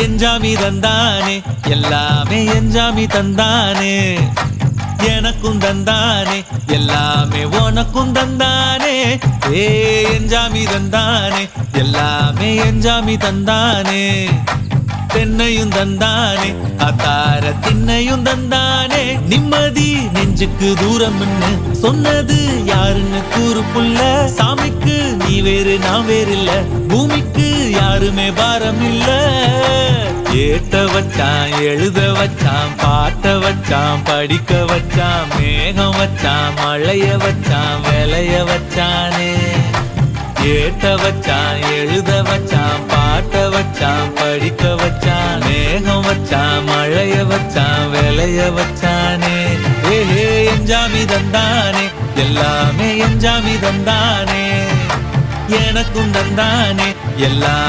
எஞ்சாமி தந்தானே எல்லாமே எஞ்சாமி தந்தானே எனக்கும் தந்தானே எல்லாமே உனக்கும் தந்தானே ஏ எஞ்சாமி தந்தானே எல்லாமே எஞ்சாமி தந்தானே தென்னையும் தந்தானே அத்தார திண்ணையும் தந்தானே நிம்மதி நெஞ்சுக்கு தூரம் சொன்னது யாருன்னு கூறு புள்ள சாமிக்கு நீ வேறு நான் வேறு இல்ல பூமிக்கு யாருமே பாரம் இல்ல ஏத்த வச்சான் எழுத வச்சான் பாட்ட வச்சான் படிக்க வச்சான் மேகம் வச்சான் மழைய வச்சான் விளைய வச்சானே ஏத்த வச்சான் எழுத வச்சான் பாட்ட வச்சான் படிக்க வச்சான் மேகம் வச்சான் மழைய வச்சான் விளைய வச்சானே ஏஹே எஞ்சாமி தந்தானே எல்லாமே எஞ்சாமி தந்தானே எனக்கும் தந்தானே எல்லாம்